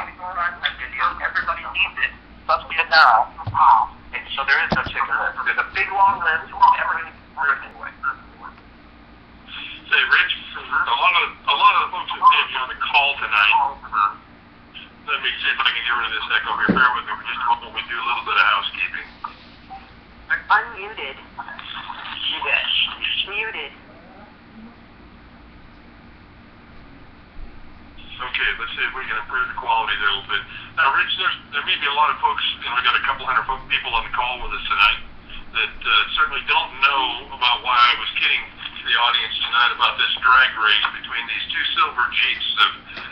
video. Everybody needs it, especially now. And so there is no chicken list. There's a big long list. Everything anyway. Say, Rich, a lot of the folks that have you on the call tonight. Let me see if I can get rid of this echo here. Bear with me for just a moment. We do a little bit of housekeeping. Unmuted. Muted. Okay, let's see if we can improve the quality there a little bit. Now, Rich, there may be a lot of folks, and we've got a couple hundred people on the call with us tonight that certainly don't know about why I was kidding the audience tonight about this drag race between these two silver Jeeps of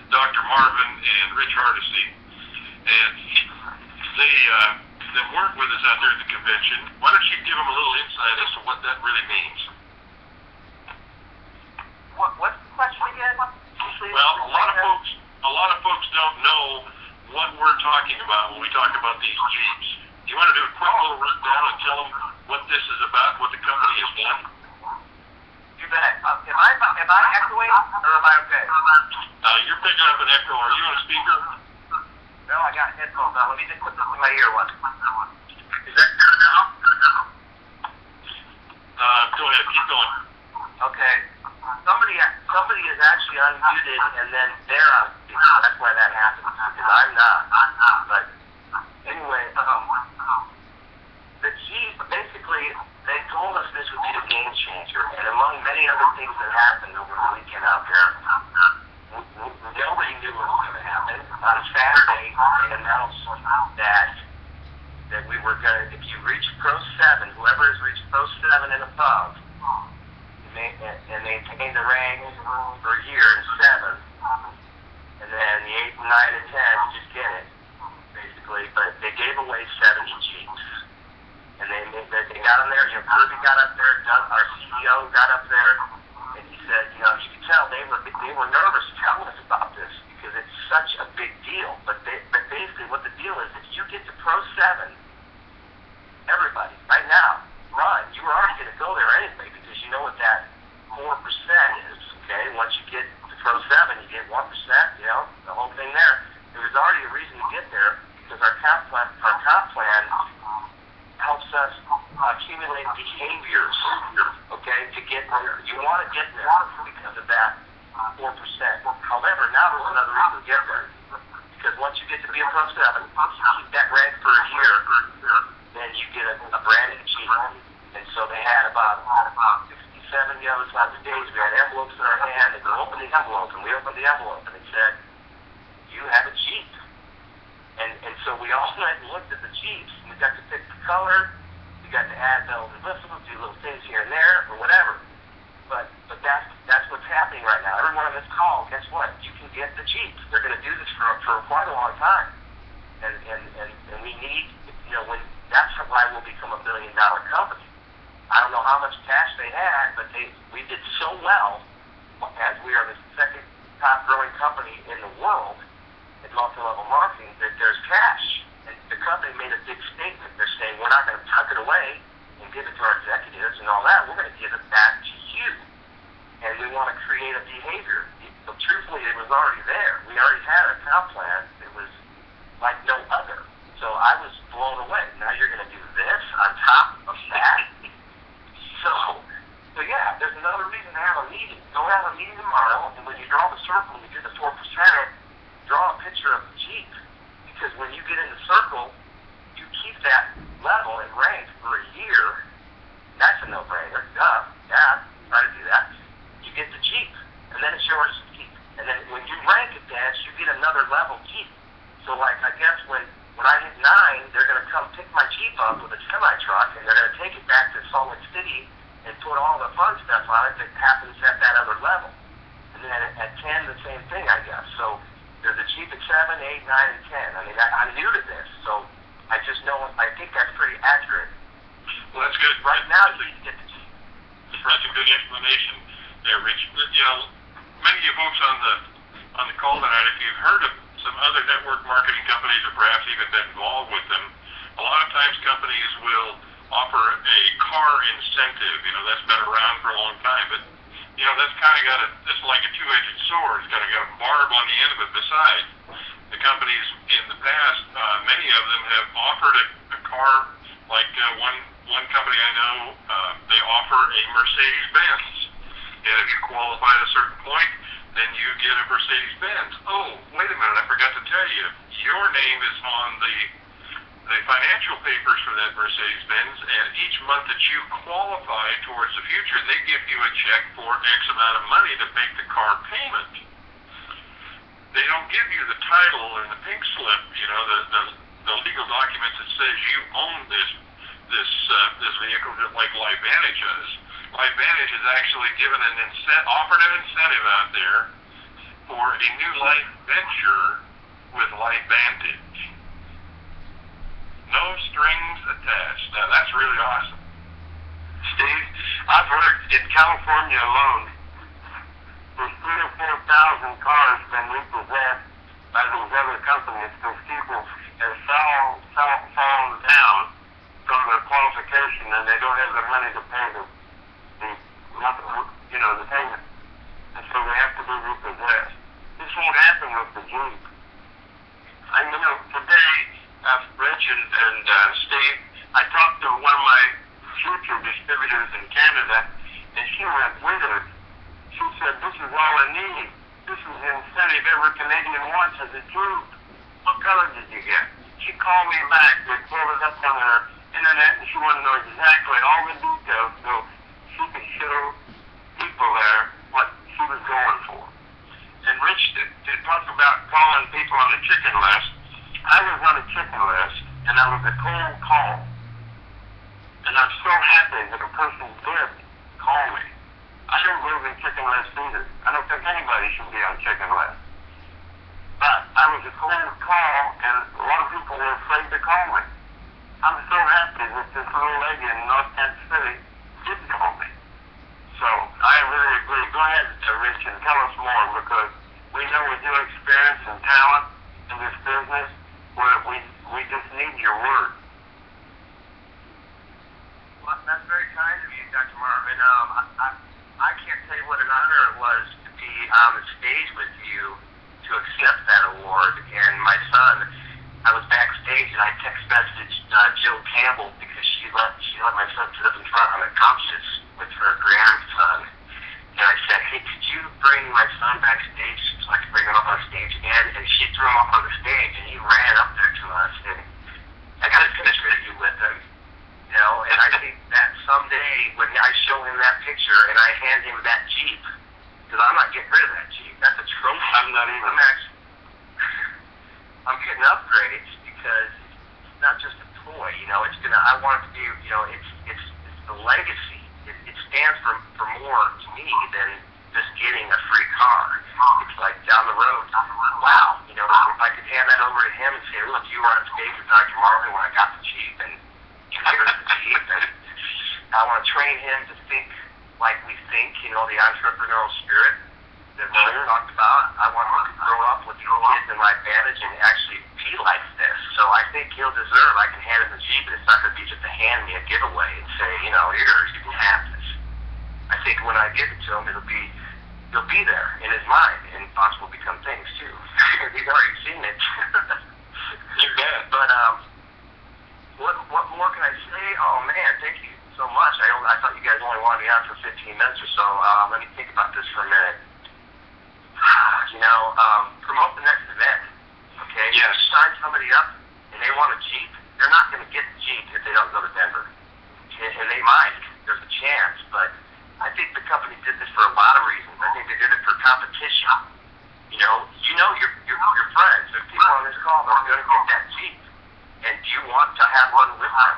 Dr. Marvin and Rich Hardesty. And they weren't with us out there at the convention. Why don't you give them a little insight as to what that really means? What's the question again? Well, a lot of folks don't know what we're talking about when we talk about these Jeeps. Do you want to do a quick little rundown and tell them what this is about, what the company has done? You bet. Am I echoing, or am I okay? You're picking up an echo. Are you on a speaker? No, I got headphones on. Let me just put this in my ear one. Is that good now? Go ahead. Keep going. Okay. Somebody is actually unmuted, and then they're on speaker. That's why that happens, because I'm not. But anyway, the Jeep, basically, they told us this would be a game changer, and among many other things that happened over the weekend out there, nobody knew what was going to happen. On Saturday, they announced that we were going to, if you reach Pro 7, whoever has reached Pro 7 and above, and maintain the rank for a year in 7, and then the 8, 9, and 10, you just get it, basically. But they gave away 70 Jeeps. And they got them there, Kirby got up there, our CEO got up there, and he said, you could tell they were nervous telling us about this because it's such a big deal. But basically what the deal is, if you get to Pro 7, everybody, right now, run. You were already going to go there anyway because you know what that 4% is, okay? Once you get to Pro 7, you get 1%, the whole thing there. There was already a reason to get there because our comp plan helps us accumulate behaviors, okay, to get there. You want to get there because of that 4%. However, now there's another reason to get there. Because once you get to be a Pro 7, you keep that rank for a year, then you get a branded Jeep. And so they had about 67 those lots of days. We had envelopes in our hand, and we opened the envelope, and we opened the envelope, and it said, you have a Jeep. And so we all went and looked at the Jeeps, and we got to pick the color, we got to add bells and whistles, do little things here and there, or whatever. But that's what's happening right now. Everyone on this call, guess what? You can get the Jeeps. They're going to do this for quite a long time. And we need, that's why we'll become a $1 billion company. I don't know how much cash they had, but we did so well, as we are the second top growing company in the world in multi-level marketing, that there's cash. And the company made a big statement. They're saying, we're not going to tuck it away and give it to our executives and all that. We're going to give it back to you. And we want to create a behavior. So truthfully, it was already there. We already had a comp plan that was like no other. So I was blown away. Now you're going to do this on top of that? So yeah, there's another reason to have a meeting. Go have a meeting tomorrow, and when you draw the circle, you do the 4%, draw a picture of the Jeep. Because when you get in the circle, you keep that level and rank for a year. That's a no-brainer. Yeah, try to do that. You get the Jeep, and then it's yours to keep. And then when you rank advance, you get another level Jeep. So like, I guess when I hit 9, they're going to come pick my Jeep up with a semi-truck, and they're going to take it back to Salt Lake City and put all the fun stuff on it that happens at that other level. And then at 10, the same thing, I guess. So there's a Jeep at 7, 8, 9, and 10. I mean, I'm new to this, so I just know, I think that's pretty accurate. Well, that's good. Right now, you can get the Jeep. That's a good explanation there, Rich. Many of you folks on the call tonight, if you've heard of some other network marketing companies or perhaps even been involved with them, a lot of times companies will offer a car incentive. That's been around for a long time, but that's kind of got it's like a two-edged sword. It's kind of got a barb on the end of it besides. the companies in the past, many of them have offered a car, like one company I know, they offer a Mercedes-Benz. And if you qualify at a certain point, then you get a Mercedes-Benz. Oh, wait a minute, I forgot to tell you, your name is on the financial papers for that Mercedes-Benz, and each month that you qualify towards the future, they give you a check for X amount of money to make the car payment. They don't give you the title and the pink slip, the legal document that says you own this vehicle, just like LifeVantage does. LifeVantage is actually given offered an incentive out there for a new life venture with LifeVantage. No strings attached. Now that's really awesome. Steve, I've heard in California alone, there's 3,000 or 4,000 cars been repossessed by those other companies because people have fallen down from their qualification and they don't have the money to pay the payment. And so they have to be repossessed. This won't happen with the Jeep. Today, Rich and Steve, I talked to one of my future distributors in Canada, and she went withered. She said, "This is all I need. This is the incentive every Canadian wants is a Jeep. What color did you get?" She called me back. They pulled it up on her internet, and she wanted to know exactly all the details so she could show people there what she was going for. And Rich did talk about calling people on the chicken list. I was on a chicken list, and I was a cold call. And I'm so happy that a person did call me. I don't believe in chicken lists either. I don't think anybody should be on chicken lists. But I was a cold call, and a lot of people were afraid to call me. I'm so happy that this little lady in North Kansas City did call me. So I really agree. Go ahead, Rich, and tell us more, because we know with your experience and talent in this business, we just need your word. Well, that's very kind of you, Dr. Marvin. I can't tell you what an honor it was to be on the stage with you to accept that award. And my son, I was backstage and I text messaged Jill Campbell because she let my son sit up in front on the couches with her grandson. And I said, "Hey, could you bring my son backstage so I could bring him up on stage again?" And she threw him up on the stage, and he ran up there to us, and I got a picture of you with him, and I think that someday when I show him that picture and I hand him that Jeep, because I'm not getting rid of that Jeep, that's a trophy. I'm not even. I'm getting upgrades because it's not just a toy, I want it to be, it's the legacy. It stands for more to me than just getting a free car. It's like down the road, wow, if I could hand that over to him and say, "Look, you were on stage with Dr. Marvin when I got the Jeep, and here's the Jeep," and I want to train him to think like we think, the entrepreneurial spirit that we talked about. I want him to grow up with these kids in LifeVantage and actually be like this. So I think he'll deserve, I can hand him the Jeep, and it's not going to be just a hand me a giveaway and say, "Here, you can have this." I think when I give it to him, he'll be there in his mind, and possible become things too. He's already seen it. You bet. But what more can I say? Oh man, thank you so much. I thought you guys only wanted me on for 15 minutes or so. Let me think about this for a minute. Promote the next event. Okay. Yes. If you sign somebody up and they want a Jeep, they're not going to get the Jeep if they don't go to Denver. And they might. There's a chance, but I think the company did this for a lot of reasons. I think they did it for competition. Your friends, there's people on this call that are going to get that Jeep. And do you want to have one with them?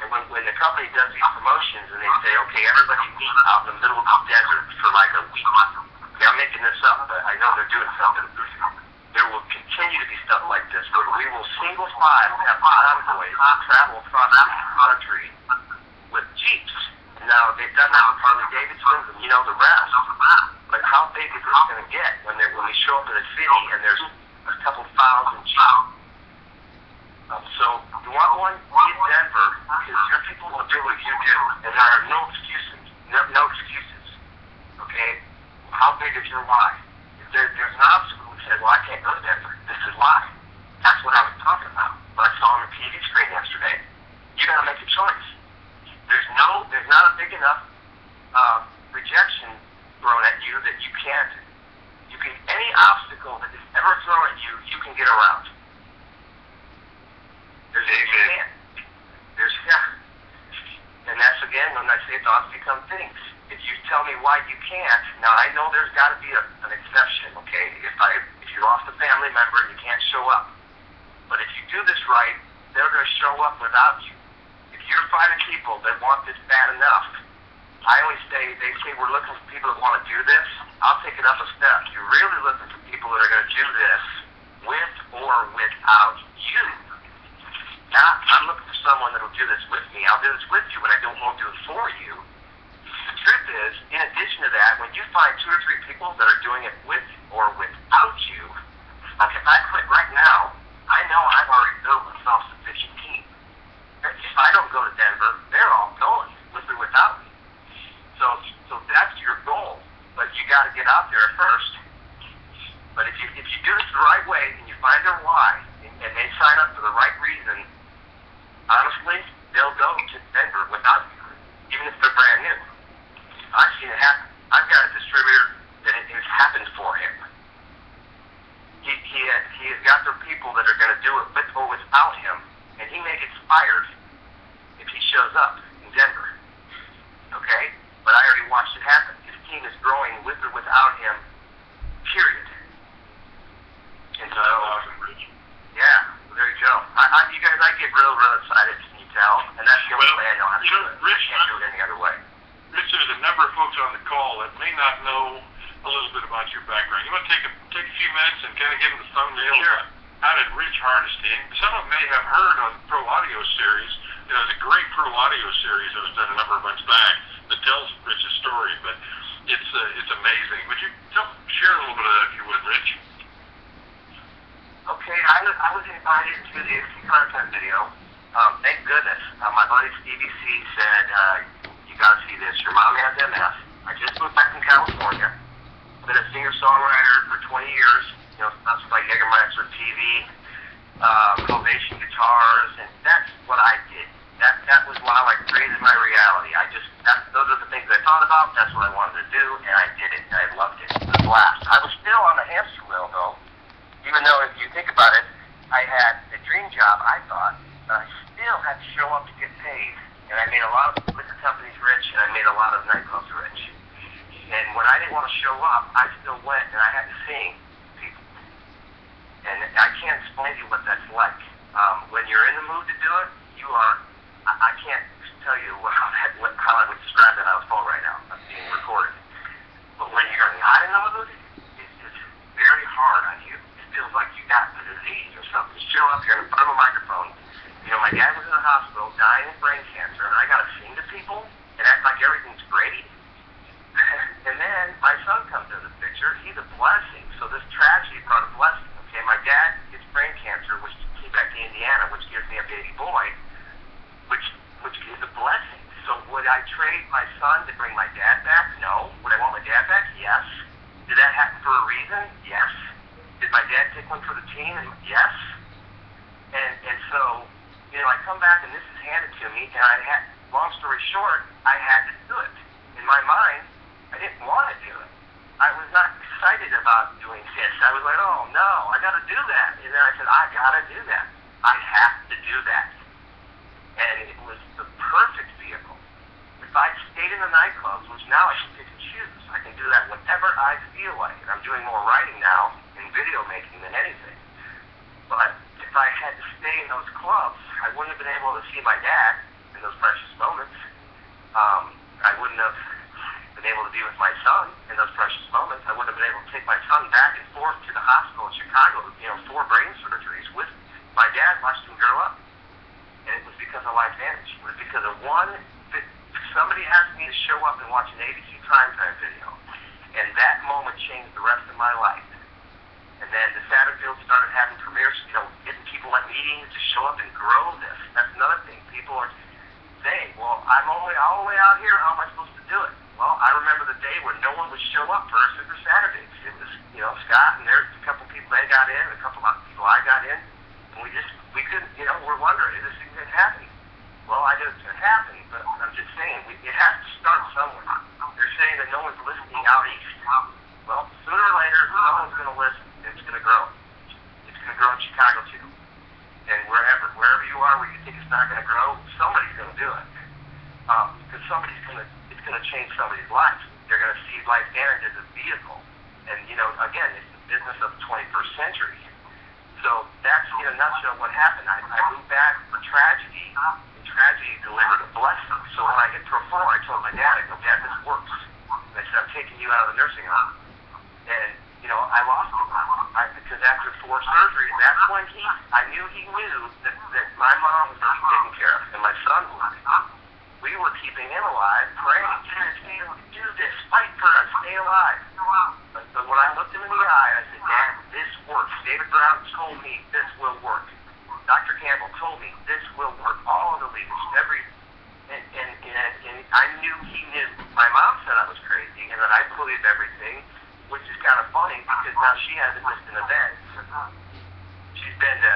And when the company does these promotions and they say, "Okay, everybody meet out in the middle of the desert for like a week." I'm making this up, but I know they're doing something. There will continue to be stuff like this where we will single file have convoys travel across the country with Jeeps. Now, they've done that with Harley Davidsons and the rest. But how big is this going to get when we show up in a city and there's a couple thousand Jeeps? So, you want one? Get Denver, because your people will do what you do, and there are no excuses. No excuses. Okay? How big is your why? If there's an obstacle, we say, "Well, I can't go to Denver." This is why. TV screen yesterday. You got to make a choice. There's not a big enough rejection thrown at you that you can't. Any obstacle that is ever thrown at you, you can get around. And that's again when I say thoughts become things. If you tell me why you can't, now I know there's got to be an exception, okay? If you lost a family member and you can't show up, but if you do this right, they're going to show up without you. If you're finding people that want this bad enough, I always say, they say we're looking for people that want to do this. I'll take it up a step. You're really looking for people that are going to do this with or without you. Not, I'm looking for someone that will do this with me. I'll do this with you, but I won't do it for you. The truth is, in addition to that, when you find 2 or 3 people that are doing it with or without you, like if I quit right now, I know I've already built a self-sufficient team. If I don't go to Denver, they're all going, with or without me. So that's your goal, but you got to get out there first. But if you do this the right way and you find their why and they sign up for the right reason, honestly, they'll go to Denver without you, even if they're brand new. I've seen it happen. I've got a distributor that it has happened for him. He has got the people that are going to do it with or without him, and he may get fired if he shows up in Denver. Okay? But I already watched it happen. His team is growing with or without him, period. And so, yeah, well, there you go. You guys, I get real excited, can you tell? And that's the only way I know how to do it. I can't do it any other way. Rich, there's a number of folks on the call that may not know a little bit about your background. You want to take a few minutes and kind of give them the thumbnail? Sure. How did Rich Hardesty? Some of them may have heard on Pro Audio Series. There's a great Pro Audio Series that was done a number of months back that tells Rich's story, but it's amazing. Would you share a little bit of that, if you would, Rich? Okay, I was invited to the MC content video. Thank goodness. My buddy Stevie C said, you got to see this. Your mom has MS. I just moved back from California. I've been a singer-songwriter for 20 years. You know, stuff like Jägermeister TV, Ovation Guitars, and that's what I did. That was how I created my reality. Those are the things I thought about. That's what I wanted to do, and I did it. And I loved it. It was a blast. I was still on the hamster wheel, though. Even though, if you think about it, I had a dream job, I thought, but I still had to show up to get paid. And I made a lot of liquor companies rich, and I made a lot of nightclubs rich. And when I didn't want to show up, I still went, and I had to sing people. And I can't explain to you what that's like. When you're in the mood to do it, you are. I can't tell you how I would describe that on the phone right now. I'm being recorded. But when you're not in the mood, it's very hard on you. It feels like you got the disease or something. You show up here in front of a microphone. You know, my dad was in the hospital dying of brain cancer, and I got to sing to people and act like everything's great. And then my son comes into the picture. He's a blessing. So this tragedy brought a blessing. Okay, my dad gets brain cancer, which came back to Indiana, which gives me a baby boy, which is a blessing. So would I trade my son to bring my dad back? No. Would I want my dad back? Yes. Did that happen for a reason? Yes. Did my dad take one for the team? Yes. And so, you know, I come back and this is handed to me, and long story short, I had to do it. In my mind, I didn't want to do it. I was not excited about doing this. I was like, oh no, I got to do that. And then I said, I got to do that. I have to do that. And it was the perfect vehicle. If I'd stayed in the nightclubs, which now I can pick and choose, I can do that whenever I feel like it. I'm doing more writing now and video making than anything. But if I had to stay in those clubs, I wouldn't have been able to see my dad in those precious moments. I wouldn't have been able to be with my son in those precious moments. I wouldn't have been able to take my son back and forth to the hospital in Chicago, 4 brain surgeries with my dad, watched him grow up. And it was because of LifeVantage. It was because of somebody asked me to show up and watch an ABC primetime video. And that moment changed the rest of my life. And then the Satterfield started having premieres, getting people at meetings to show up and grow this. That's another thing. People are saying, well, I'm all the way out here. How am I supposed to do it? Well, I remember the day when no one would show up for our Super Saturdays. It was, Scott, and there's a couple people they got in, a couple of people I got in. And we couldn't, we're wondering, is this thing going to happen? Well, I know it's going to happen, but I'm just saying, it has to start somewhere. They're saying that no one's listening out east. Well, sooner or later, someone's going to listen, and it's going to grow. It's going to grow in Chicago, too. And wherever you are, where you think it's not going to grow, somebody's going to do it. Because it's going to change somebody's life. They're going to see life damage as a vehicle. And, again, it's the business of the 21st century. So that's, in a nutshell, what happened. I moved back for tragedy, and tragedy delivered a blessing. So when I hit pro 4, I told my dad, Dad, this works. And I said, I'm taking you out of the nursing home. And, I lost him. Because after 4 surgeries, that's when I knew he knew that my mom was going to be taken care of, and my son was. We were keeping him alive, praying, do this, fight for us, stay alive. But when I looked him in the eye, I said, Dad, this works. David Brown told me this will work. Dr. Campbell told me this will work. All of the leaders, and I knew he knew. My mom said I was crazy, and that I believed everything, which is kind of funny because now she hasn't missed an event. She's been to,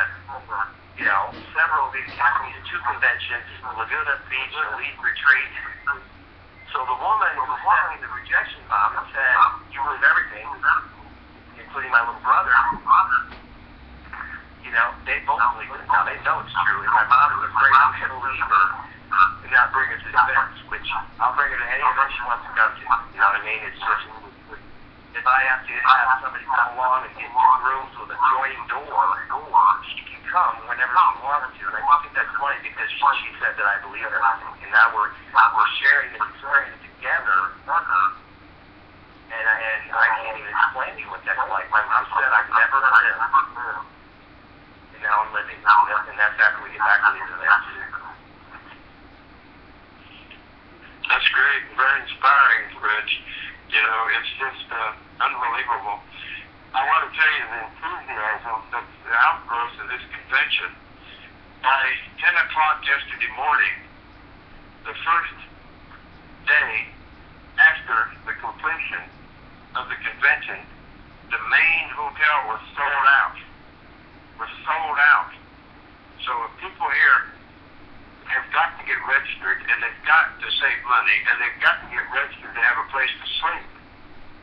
several of these academies, 2 conventions, Laguna Beach, Elite Retreat. So the woman who sent me the rejection bomb and said, you believe everything, including my little brother, they both believe it. Now they know it's true. And my mom is afraid I'm going to leave her and not bring her to the events, which I'll bring her to any event she wants to come to. You know what I mean? It's just, if I have to have somebody come along and get 2 rooms with a joining door, she can come whenever she wants to. And I think that's funny because she said that I believe her. And now we're sharing this experience together. And I can't even explain to you what that's like. My mom said I've never lived. And now I'm living. And that's after we get back to these events. That's great. Very inspiring, Rich. It's just unbelievable. I want to tell you the enthusiasm, the outgrowth of this convention. By 10 o'clock yesterday morning, the first day after the completion of the convention, the main hotel was sold out. So people here have got to get registered, and they've got to save money, and they've got to get registered to have a place to sleep,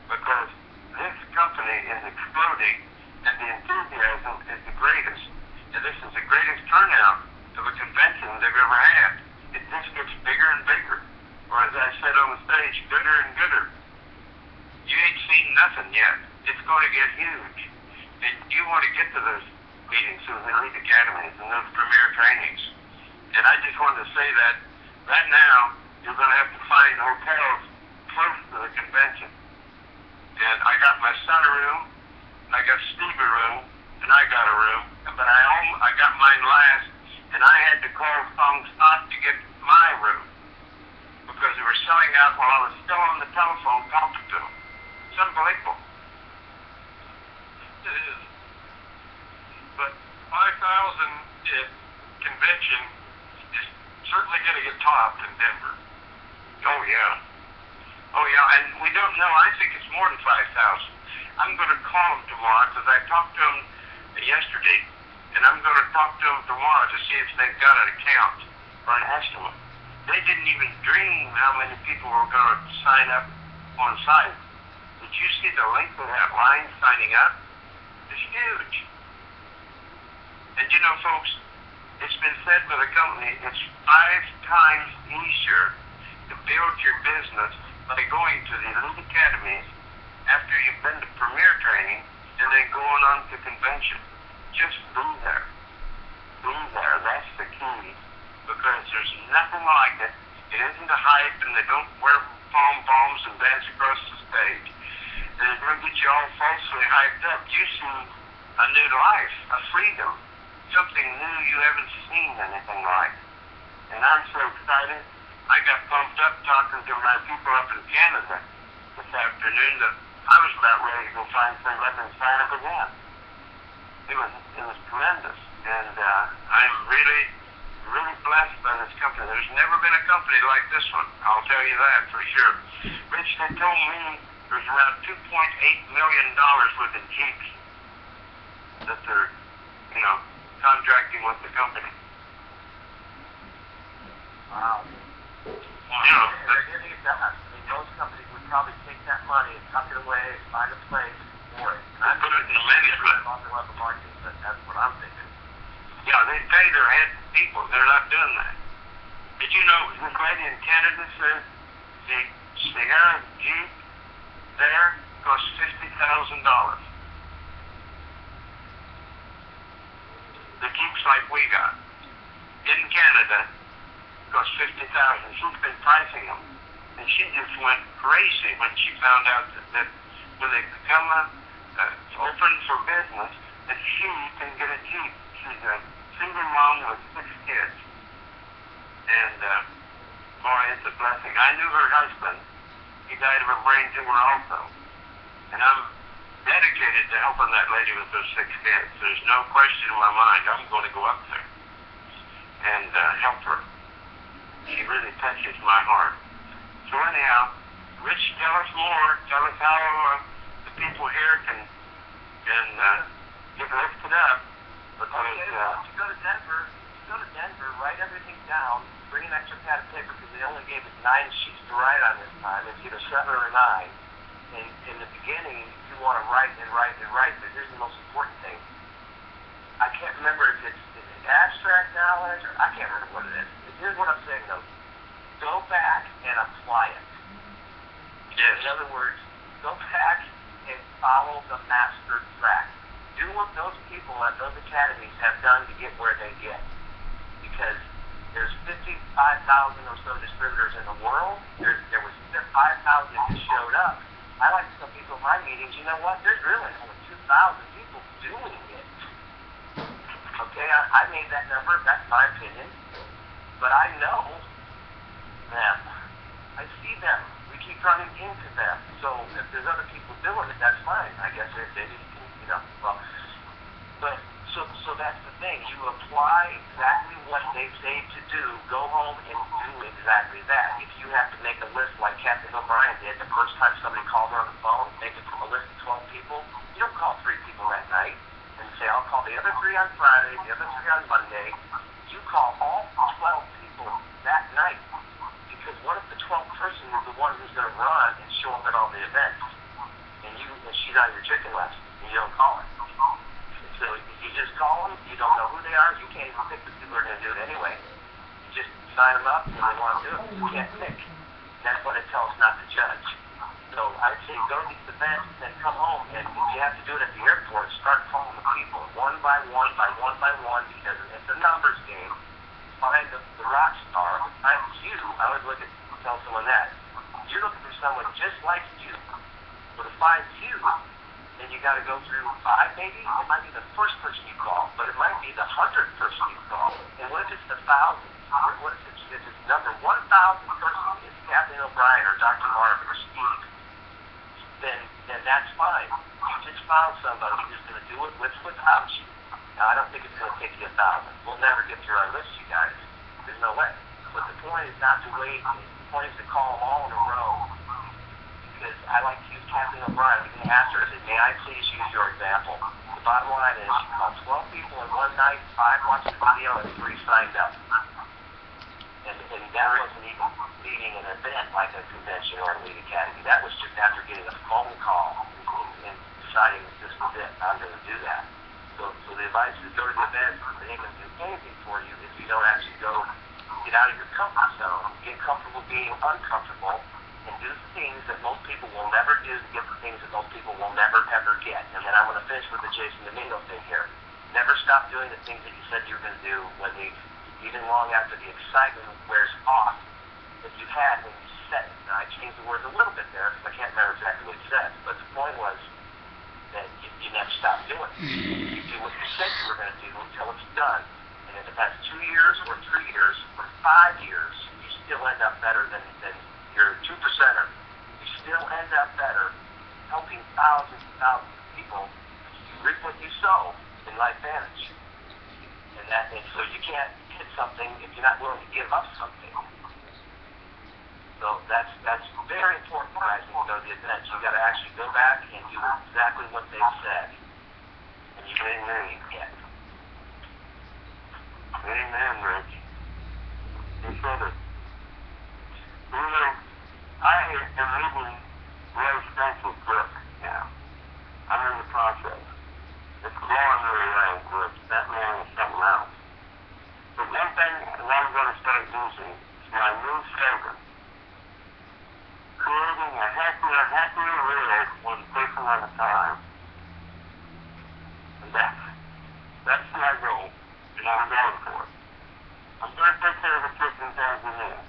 because this company is exploding, and the enthusiasm is the greatest. And this is the greatest turnout of a convention they've ever had. It just gets bigger and bigger, or as I said on the stage, gooder and gooder. You ain't seen nothing yet. It's going to get huge, and you want to get to those meetings, those elite academies, and those premier trainings. And I just wanted to say that right now, you're going to have to find hotels close to the convention. And I got my son a room, I got Steve a room, and I got a room. But I got mine last, and I had to call Song Stock to get my room, because they were selling out while I was still on the telephone talking to them. It's unbelievable. It is. But 5,000 convention is certainly going to get topped in Denver. Oh, yeah. And we don't know. I think it's more than 5,000. I'm going to call them tomorrow because I talked to them yesterday, and I'm going to talk to them tomorrow to see if they've got an account or an estimate. They didn't even dream how many people were going to sign up on site. Did you see the length of that line signing up? It's huge. And folks, it's been said by the company, it's 5 times easier to build your business by going to the elite academies after you've been to premier training and then going on to convention. Just be there. Be there. That's the key. Because there's nothing like it. It isn't a hype, and they don't wear pom-poms and dance across the stage. And they're going to get you all falsely hyped up. You see a new life, a freedom, something new you haven't seen anything like. And I'm so excited. I got pumped up talking to my people up in Canada this afternoon that I was about ready to go find some up and sign up again. It was tremendous. And I'm really blessed by this company. There's never been a company like this one. I'll tell you that for sure. Rich, they told me there's around $2.8 million worth of Jeeps that they're, contracting working with the company. Wow. You know, They're giving it to us. I mean, most companies would probably take that money and tuck it away, find a place for it. they put it in the management. Level marketing, but that's what I'm thinking. Yeah, they pay their head people. They're not doing that. Did you know this lady in Canada said the Sierra Jeep there costs $50,000? The Jeeps like we got in Canada cost $50,000. She's been pricing them, and she just went crazy when she found out that when they become open for business, that she can get a Jeep. She's a single mom with 6 kids. And, boy, it's a blessing. I knew her husband. He died of a brain tumor also. And I'm dedicated to helping that lady with those 6 kids. There's no question in my mind. I'm going to go up there and help her. She really touches my heart. So anyhow, Rich, tell us more. Tell us how the people here can get lifted up. Because, to go to Denver, write everything down, bring an extra pad of paper because they only gave us 9 sheets to write on this time. It's either 7 or 9. And in the beginning, you want to write and write and write, but here's the most important thing. I can't remember if it's abstract knowledge or I can't remember what it is. Here's what I'm saying though. Go back and apply it. yes. In other words, go back and follow the master track. Do what those people at those academies have done to get where they get. Because there's 55,000 or so distributors in the world. There was 5,000 that just showed up. I like to tell people in my meetings, you know what? There's really only 2,000 people doing it. Okay, I made that number. That's my opinion. But I know them. I see them. We keep running into them. So if there's other people doing it, that's fine. I guess they just, well. But so that's the thing. You apply exactly what they say to do. Go home and do exactly that. If you have to make a list like Captain O'Brien did the first time somebody called her on the phone, make it from a list of 12 people. You don't call 3 people that night and say, I'll call the other 3 on Friday, the other 3 on Monday. You call all 12 people that night because what if the 12th person is the one who's going to run and show up at all the events and she's on your chicken list and you don't call her? So you just call them, you don't know who they are, you can't even pick the people who are going to do it anyway. You just sign them up when they want to do it. You can't pick. And that's what it tells not to judge. So I'd say go to these events and then come home, and if you have to do it at the airport, start calling the people one by one because it's a numbers game. Find the rock star. Find you. I would tell someone that. You're looking for someone just like you. But to find you, then you got to go through 5 maybe. It might be the first person you call, but it might be the 100th person you call. And what if it's the 1,000th? What if it's number 1,000th person is Captain O'Brien or Dr. Mark or Steve? Then that's fine. You just found somebody who's going to do it without you. Now I don't think it's going to take you 1,000. We'll never get through our list, you guys. There's no way. But the point is not to wait. The point is to call them all in a row. Because I like to use Captain O'Brien. We can ask her, may I please use your example? The bottom line is she called 12 people in one night, 5 watched the video, and 3 signed up. And that wasn't even leading an event like a convention or a lead academy. That was just after getting a phone call and deciding that this was it. I'm going to do that. So the advice is go to the event. They ain't going to do anything for you if you don't actually go get out of your comfort zone, get comfortable being uncomfortable, and do the things that most people will never do to get the things that most people will never, ever get. And then I'm going to finish with the Jason Domingo thing here. Never stop doing the things that you said you were going to do even long after the excitement wears off that you had when you said it. Now, I changed the words a little bit there because I can't remember exactly what he said. But the point was that you never stop doing it. You do what you said you were going to do until it's done. And if that's 2 years or 3 years or 5 years, you still end up better than your 2%er. You still end up better helping thousands and thousands of people. You reap what you sow in LifeVantage. And so you can't get something if you're not willing to give up something. So that's very important, guys, when you go to the events. You got to actually go back and do exactly what they said. And you really get. came in, Rich. He said that I am reading Ray Spencer's book now. I'm in the process. It's blowing me away, Rich. That man is something else. But one thing that I'm going to start using is my new favorite. Creating a happier world one person at a time. And that's my goal, and I'm going for it. I'm going to take care of the kids in Tanzania.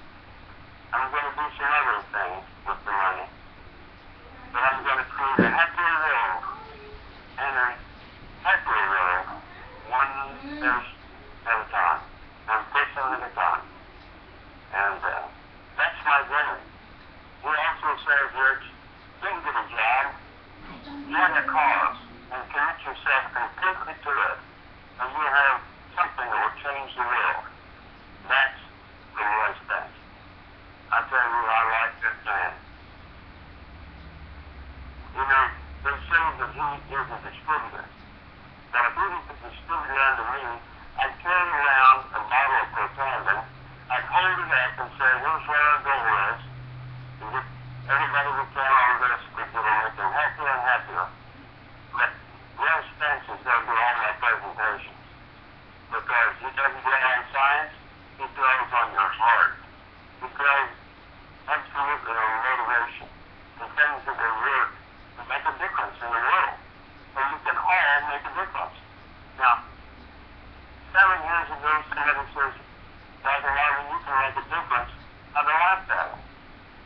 I'm going to do some other things with the money. But I'm going to create a happier world and a happier world one person at a time. One person at a time. And that's my goal. We also say, Rich, don't get a job. Join a cause and commit yourself completely to it. And you have something that will change the world. That's the right thing. I tell you, I like that man. You know, they say that he is a distributor. Now, if he was a distributor under me, I'd carry around a bottle of protandim, I'd hold it up and say, here's where our goal is. Everybody would count on this because it'll make them happier and happier. But Ray Spence is going to do all my presentations. Because he doesn't play on science, he plays on your heart. He plays absolutely on motivation and things that are real to make a difference in the world. And you can all make a difference. Now, 7 years ago, somebody says, Dr. Marvin, you can make a difference. I've been laughed at.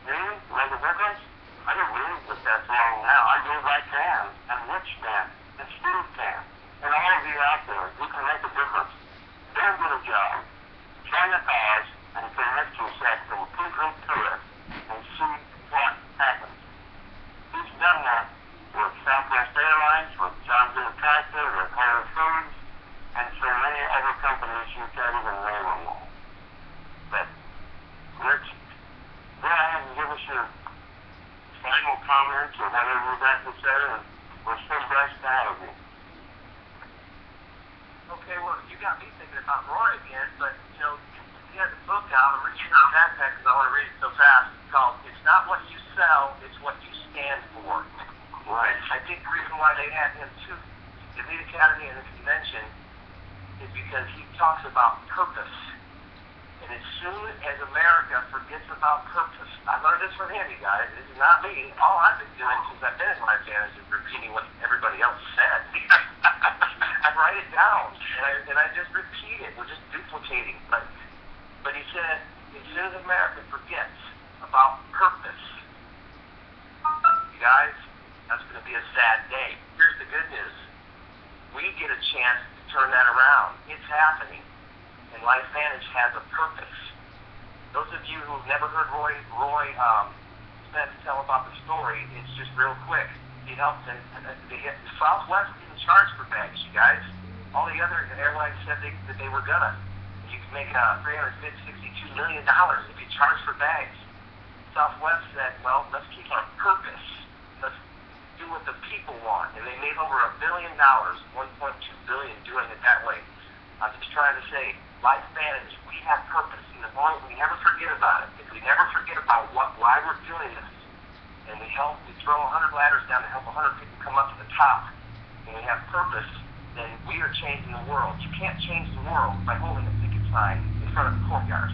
Really? Make a difference? I don't believe that that's wrong now. I believe I can, and Rich can, and Steve can, and all of you out there, you can make a difference. Don't get a job. Join a cause and connect yourself completely to it and see what happens. He's done that with Southwest Airlines, with John Deere Tractor, with Whole Foods, and so many other companies you can't even name them all. But, Rich, go ahead and give us your final comments or whatever you'd like to say, and we're so blessed to have you. Okay, well, you got me thinking about Roy again, but, you know, he has a book out. I'm reading it in the backpack because I want to read it so fast. It's called It's Not What You Sell, It's What You Stand For. Right. I think the reason why they had him to the Elite Academy and the convention is because he talks about purpose. And as soon as America forgets about purpose, I learned this from him, you guys. This is not me. All I've been doing since I've been in my advantage is repeating what everybody else said. I write it down, and I just repeat it. We're just duplicating. But he said, as soon as America forgets about purpose, you guys, that's going to be a sad day. Here's the good news. We get a chance to turn that around. It's happening. And Life Vantage has a purpose. Those of you who've never heard Roy Spence tell about the story, it's just real quick. He helped, and Southwest didn't charge for bags, you guys. All the other airlines said that they were gonna. You could make $362 million if you charge for bags. Southwest said, well, let's keep our purpose. Let's do what the people want. And they made over $1 billion, $1.2 billion doing it that way. I'm just trying to say, Life Vantage, we have purpose. And as long as we never forget about it, if we never forget about why we're doing this, and we throw 100 ladders down to help 100 people come up to the top, and we have purpose, then we are changing the world. You can't change the world by holding a picket sign in front of the courtyard.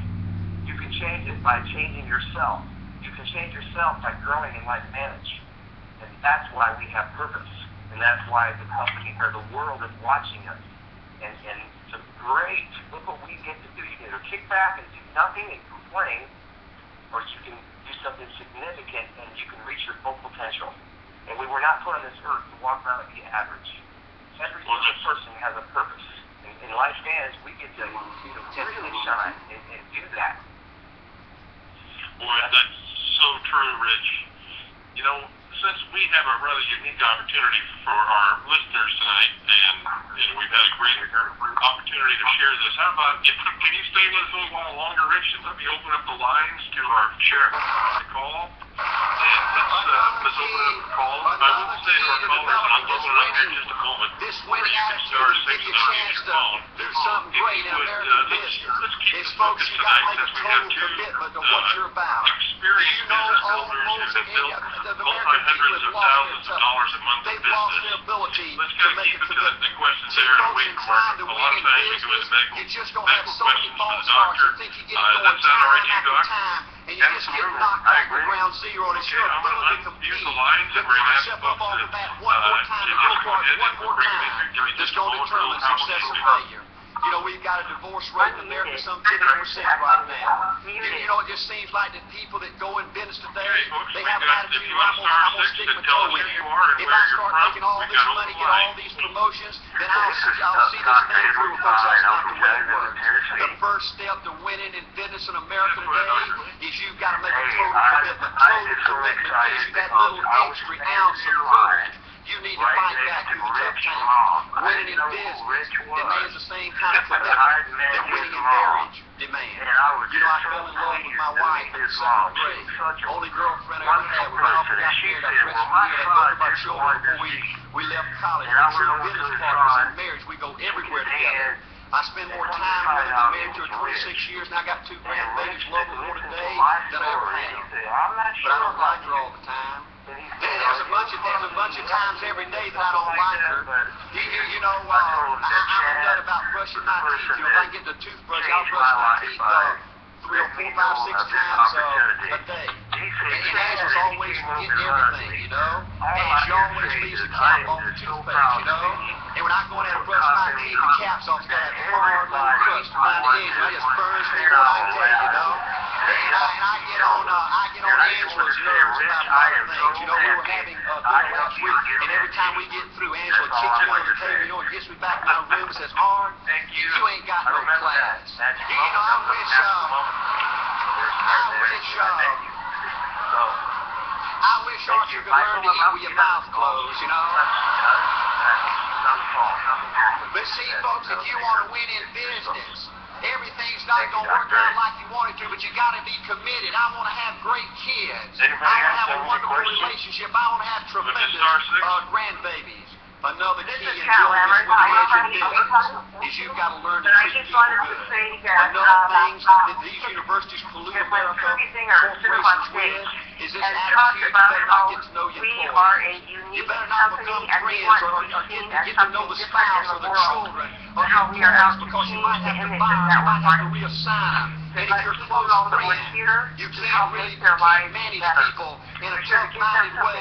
You can change it by changing yourself. You can change yourself by growing in Life Vantage. And that's why we have purpose. And that's why the company or the world is watching us. And it's great. Look what we get to do. You can either kick back and do nothing and complain, or you can do something significant and you can reach your full potential. And we were not put on this earth to walk around and be average. Every single person has a purpose. In Life Vantage, we get to really shine and do that. Boy, that's so true, Rich. You know, since we have a rather unique opportunity for our listeners tonight, and we've had a great opportunity to share this, how about, can you stay with us a little while longer, Rich, and let me open up the lines to our share call? Let's open up the call. I will say to our callers, and I'm opening up here in just a moment. This winning attitude will give you a chance to do something great in American business. It's folks, you got to make a total commitment to what you're about. Experienced business owners who have built multi-hundreds of thousands of dollars a month in business. Let's kind of keep it to the questions there and wait for a lot of times we go into medical questions for the doctor. Does that sound all right to you, Doc? And you just get knocked back to ground zero, and it's your ability to compete. Use the lines and bring Step up off the bat one more time, one more time. That's going to determine success or failure. You know, we've got a divorce rate in America some 50% right now. You know, it just seems like the people that go in business today, they have an attitude, I'm going to stick my toe in it. If I start making all this money, get all these promotions, then I'll see this thing through with folks. That's not the way it works. The first step to winning in business in America today is you've got to make a total commitment. Total commitment gives you that little extra ounce of courage. You need to fight back through the tough times. Winning in business demands the same kind of commitment that winning in marriage demands. You know, I fell in love with my wife in the 7th grade. Only girlfriend I ever had. We went off and got married. I dressed me. I had both of our children before we left college. We're true business partners in marriage. We go everywhere together. I spend more time with her. Been married to her 26 years, and I got 2 grandbabies. Love her more today than I ever have. But I don't like her all the time. There's a bunch of times every day that I don't like her. You know, I'm a nut about brushing my teeth. You know, if I get the toothbrush, I'll brush my teeth 3 or 4, 5, 6 times a day. And Angela's always forgetting everything, you know. And she always leaves a cap on the toothpaste, you know. And when I go in there to brush my teeth, the cap's off that hard little crust around the edge. And it just burns me right there, you know. And I get on Angela's nerves about a lot of things. You know, we were having dinner last week, and every time we get through, Angela kicks me on the table, you know, and gets me back in my room and says, Arn, you ain't got no class. You know, I wish Archie could learn to eat with your mouth closed, you know. But see, folks, if you want to win in business, everything's not going to work out like you want it to, but you got to be committed. I want to have great kids. I want to have a wonderful relationship. I want to have tremendous grandbabies. Another key in building this winning business is you've got to learn to treat people good. Another thing that these universities pollute America, corporations with, is this attitude you better not get to know your employees. You better not become friends or get to know the spouse or the children of your employees, because you might have to fire them, you might have to reassign them. And if you're close friends, you can't really manage people in a tough-minded way.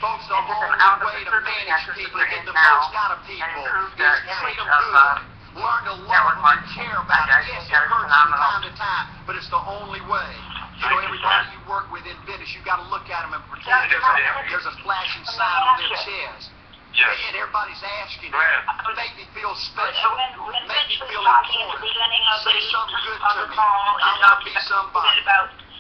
Folks, the only way to manage people, get the most out of people, is treat them good. Learn to love them and care about them. Yes, it hurts from time to time, but it's the only way. You know, everybody you work with in business, you got to look at them and pretend there's a flashing sign on their chest. Yes. And everybody's asking you, make me feel special, make me feel important, say something good to me. I want to be somebody.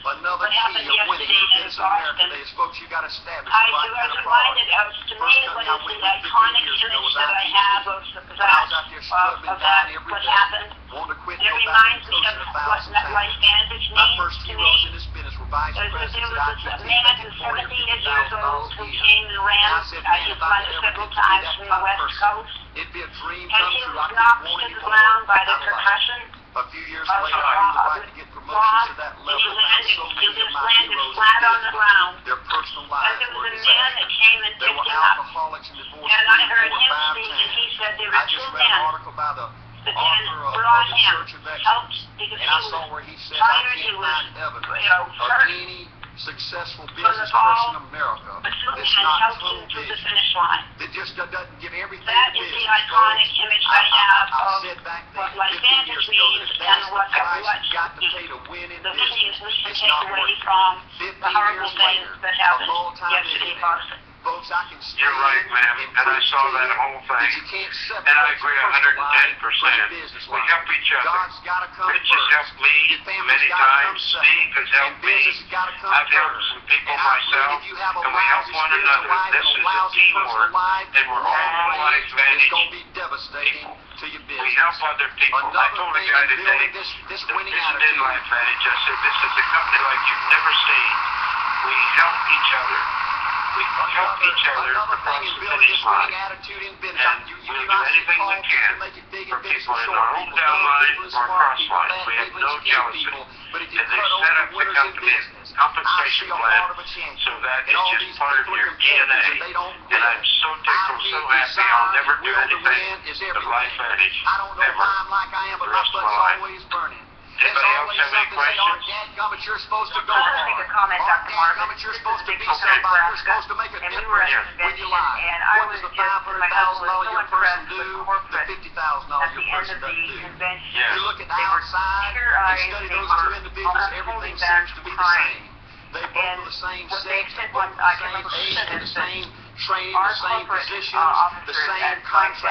Another key of winning in business in America today is, folks, you got to establish the right kind of product. First time I went 15 years ago was out when I was out there struggling down every day, wanting to quit, go back and coaching 1,000 times. My first heroes in this business were vice presidents at ITT making $40,000 a year. And I said, man, if I could ever get to be that kind of person, it'd be a dream come true. I kept wanting to go by the concussion. A few years later, I knew the right to get promotion to that level. And so many of my heroes their personal lives were a disaster. They were alcoholics and divorced 3, 4, 5 times. I just read an article by the author of the Church of Excellence, and I saw where he said, I can't find evidence of any successful business person in America that's not total business, that just doesn't give everything to business. That is the iconic image I have of what life fantasy means and what you've got to pay to win in business. It's not working. 50 years later, a long time yesterday, Folks, I can stand You're right, ma'am, and I saw that whole thing. You can't separate And I agree personal life from 110%. your business We life. help each other. God's got to come Rich first. has helped me Your family's many gotta come times. second. Steve has helped And me. business has got to come I've helped third. some people And I believe myself, if you have a and we help lousy one spiritual another. life This and a is a lousy personal teamwork, life, and we're all long life range, it's going to advantage. be devastating to your business. We help other people. I Another told a thing guy in today building this that winning visited attitude. Life Advantage, I said, this is a company like you've never seen. We help each other. We help each other Another across thing in the building finish this line. winning attitude in business. And You we'll do do not see anything we tall can people make it big for and big people and in short our people, hometown dumb line people and or smart cross people, line. fat We have people no and skinny jealousy. people. But if you And they cut set over up the winners in company business, I compensation see a plan heart of a champion. so that And it's all just these part of people are your competitors DNA. and they don't And win. I'm so tickled, so happy. I'll never do anything but Life Advantage I don't know ever why I'm like I am, but the my rest of butt's my life. always burning. Anybody else have any questions? Dadgummit, you're supposed to go I want to hard. make a comment, Dr. Marcus. Dadgummit, you're supposed to be This is somebody. You're Nebraska, supposed to make a and we were at difference an with your convention, life. and I What was does the just, my husband was $500,000 so your person impressed do? with The corporate $50,000 at your the end person of the doesn't do. convention. Yeah. You look at the They were outside, eager-eyed, you study they those were two individuals, holding everything back seems to be the crying. same. They both And are the same what sex, they they said both was, are I the can same remember age, said the this, that same training, our the same corporate positions, the officers same at contract.